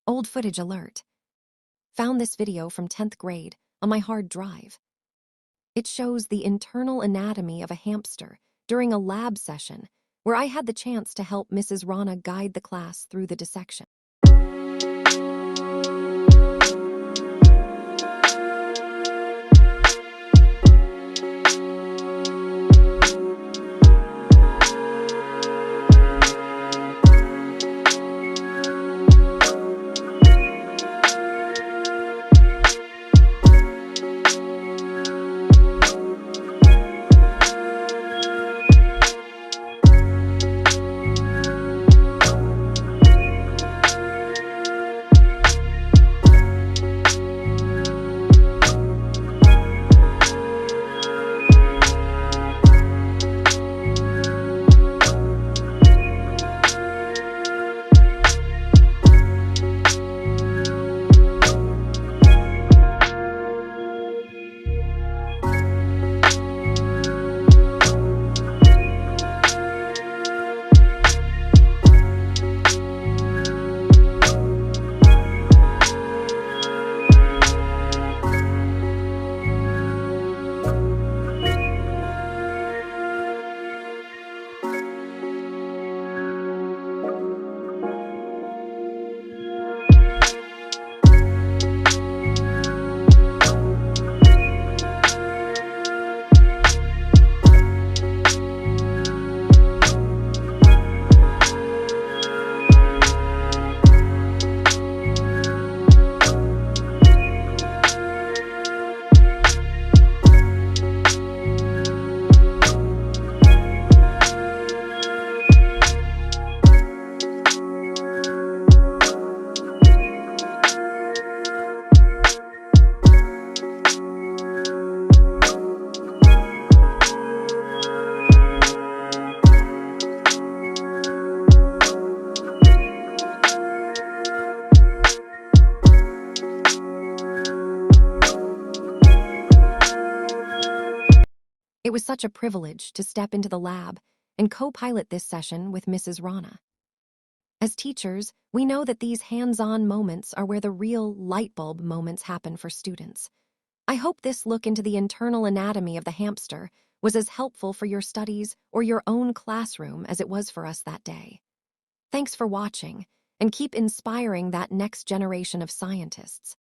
Old footage alert. Found this video from 10th grade on my hard drive. It shows the internal anatomy of a hamster during a lab session where I had the chance to help Mrs. Rana guide the class through the dissection. It was such a privilege to step into the lab and co-pilot this session with Mrs. Rana. As teachers, we know that these hands-on moments are where the real light bulb moments happen for students. I hope this look into the internal anatomy of the hamster was as helpful for your studies or your own classroom as it was for us that day. Thanks for watching, and keep inspiring that next generation of scientists.